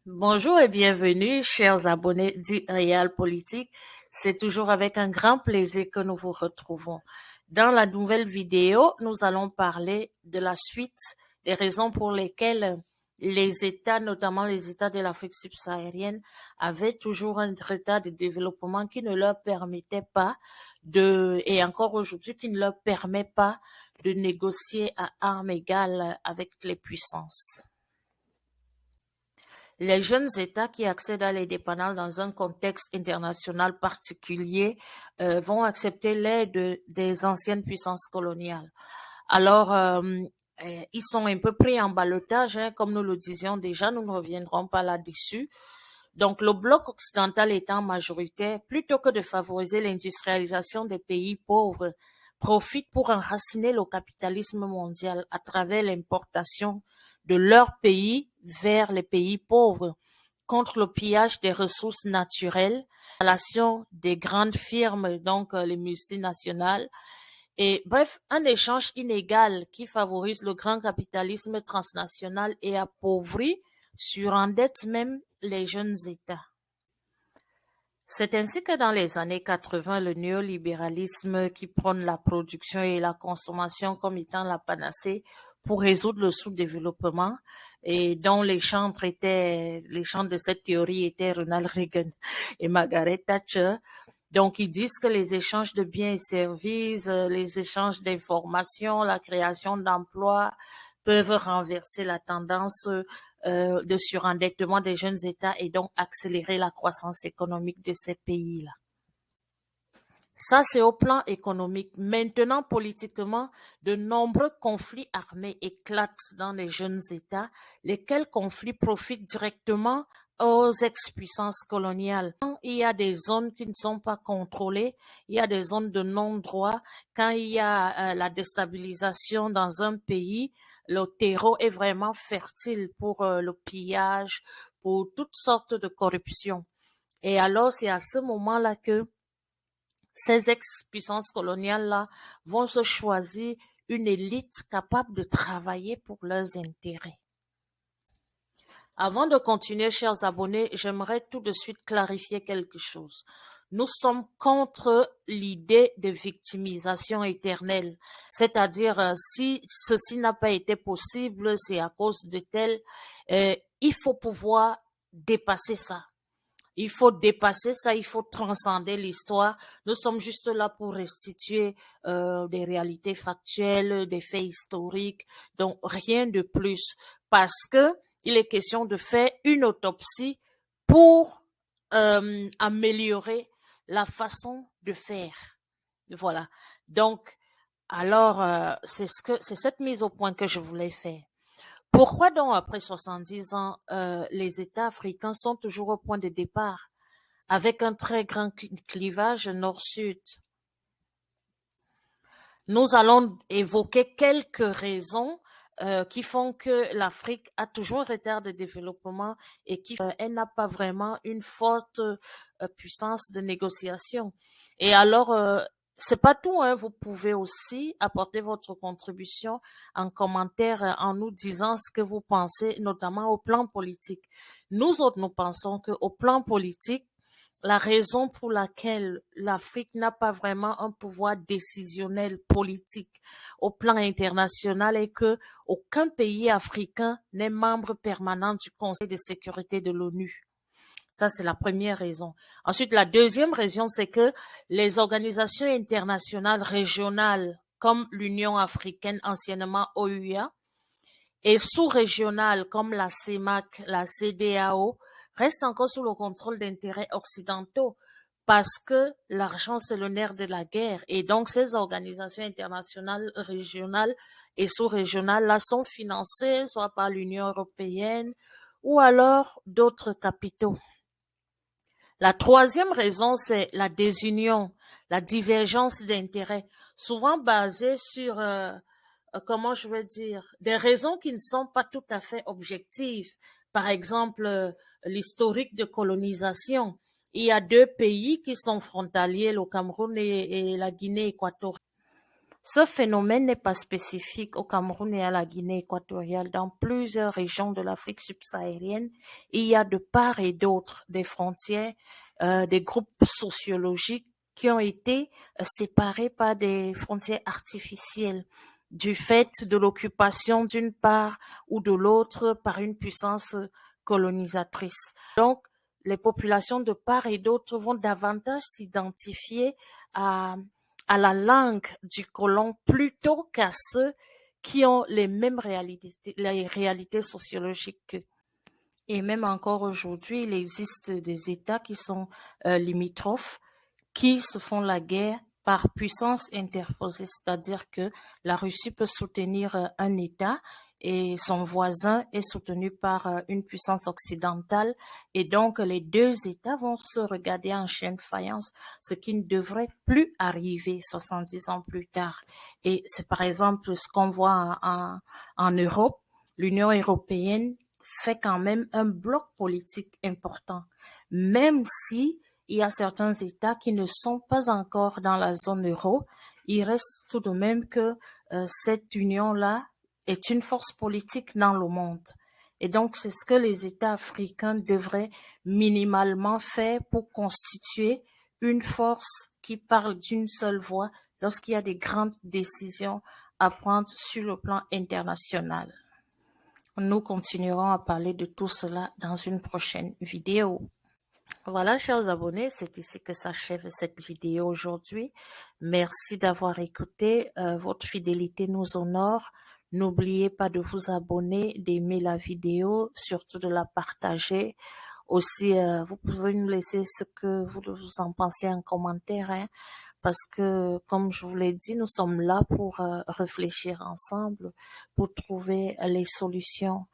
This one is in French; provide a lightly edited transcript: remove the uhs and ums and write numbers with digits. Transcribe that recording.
Bonjour et bienvenue, chers abonnés d'Real Politique. C'est toujours avec un grand plaisir que nous vous retrouvons. Dans la nouvelle vidéo, nous allons parler de la suite des raisons pour lesquelles les États, notamment les États de l'Afrique subsaharienne, avaient toujours un retard de développement qui ne leur permettait pas et encore aujourd'hui, qui ne leur permet pas de négocier à armes égales avec les puissances. Les jeunes États qui accèdent à l'indépendance dans un contexte international particulier vont accepter l'aide des anciennes puissances coloniales. Alors, ils sont un peu pris en ballottage, hein, comme nous le disions déjà, nous ne reviendrons pas là-dessus. Donc, le bloc occidental étant majoritaire, plutôt que de favoriser l'industrialisation des pays pauvres, profite pour enraciner le capitalisme mondial à travers l'importation de leur pays vers les pays pauvres, contre le pillage des ressources naturelles, l'installation des grandes firmes, donc les multinationales, et bref, un échange inégal qui favorise le grand capitalisme transnational et appauvrit, surendette même les jeunes États. C'est ainsi que dans les années 80, le néolibéralisme qui prône la production et la consommation comme étant la panacée pour résoudre le sous-développement et dont les chantres de cette théorie étaient Ronald Reagan et Margaret Thatcher. Donc, ils disent que les échanges de biens et services, les échanges d'informations, la création d'emplois peuvent renverser la tendance de surendettement des jeunes États et donc accélérer la croissance économique de ces pays-là. Ça, c'est au plan économique. Maintenant, politiquement, de nombreux conflits armés éclatent dans les jeunes États, lesquels conflits profitent directement aux ex-puissances coloniales. Quand il y a des zones qui ne sont pas contrôlées, il y a des zones de non-droit, quand il y a la déstabilisation dans un pays, le terreau est vraiment fertile pour le pillage, pour toutes sortes de corruption. Et alors, c'est à ce moment-là que ces ex-puissances coloniales-là vont se choisir une élite capable de travailler pour leurs intérêts. Avant de continuer, chers abonnés, j'aimerais tout de suite clarifier quelque chose. Nous sommes contre l'idée de victimisation éternelle, c'est-à-dire si ceci n'a pas été possible, c'est à cause de tel, il faut pouvoir dépasser ça. Il faut dépasser ça, il faut transcender l'histoire. Nous sommes juste là pour restituer des réalités factuelles, des faits historiques, donc rien de plus. Parce que il est question de faire une autopsie pour améliorer la façon de faire. Voilà. Donc, alors, c'est cette mise au point que je voulais faire. Pourquoi donc, après 70 ans, les États africains sont toujours au point de départ, avec un très grand clivage nord-sud? Nous allons évoquer quelques raisons qui font que l'Afrique a toujours un retard de développement et elle n'a pas vraiment une forte puissance de négociation. Et alors, c'est pas tout, hein. Vous pouvez aussi apporter votre contribution en commentaire en nous disant ce que vous pensez, notamment au plan politique. Nous autres, nous pensons qu'au plan politique, la raison pour laquelle l'Afrique n'a pas vraiment un pouvoir décisionnel politique au plan international est que aucun pays africain n'est membre permanent du Conseil de sécurité de l'ONU. Ça, c'est la première raison. Ensuite, la deuxième raison, c'est que les organisations internationales régionales comme l'Union africaine, anciennement OUA, et sous-régionales comme la CEMAC, la CEDEAO, restent encore sous le contrôle d'intérêts occidentaux parce que l'argent, c'est le nerf de la guerre. Et donc, ces organisations internationales, régionales et sous-régionales, là, sont financées soit par l'Union européenne ou alors d'autres capitaux. La troisième raison, c'est la désunion, la divergence d'intérêts, souvent basée sur comment je vais dire, des raisons qui ne sont pas tout à fait objectives. Par exemple, l'historique de colonisation. Il y a deux pays qui sont frontaliers, le Cameroun et la Guinée équatoriale. Ce phénomène n'est pas spécifique au Cameroun et à la Guinée équatoriale. Dans plusieurs régions de l'Afrique subsaharienne, il y a de part et d'autre des frontières, des groupes sociologiques qui ont été séparés par des frontières artificielles du fait de l'occupation d'une part ou de l'autre par une puissance colonisatrice. Donc, les populations de part et d'autre vont davantage s'identifier à la langue du colon plutôt qu'à ceux qui ont les réalités sociologiques qu'eux. Et même encore aujourd'hui, il existe des États qui sont limitrophes, qui se font la guerre par puissance interposée, c'est-à-dire que la Russie peut soutenir un État et son voisin est soutenu par une puissance occidentale et donc les deux États vont se regarder en chaîne de faïence, ce qui ne devrait plus arriver 70 ans plus tard. Et c'est par exemple ce qu'on voit en Europe. L'Union européenne fait quand même un bloc politique important, même si il y a certains États qui ne sont pas encore dans la zone euro. Il reste tout de même que cette union-là est une force politique dans le monde. Et donc, c'est ce que les États africains devraient minimalement faire pour constituer une force qui parle d'une seule voix lorsqu'il y a des grandes décisions à prendre sur le plan international. Nous continuerons à parler de tout cela dans une prochaine vidéo. Voilà, chers abonnés, c'est ici que s'achève cette vidéo aujourd'hui. Merci d'avoir écouté. Votre fidélité nous honore. N'oubliez pas de vous abonner, d'aimer la vidéo, surtout de la partager. Aussi, vous pouvez nous laisser ce que vous en pensez en commentaire, hein, parce que, comme je vous l'ai dit, nous sommes là pour réfléchir ensemble, pour trouver les solutions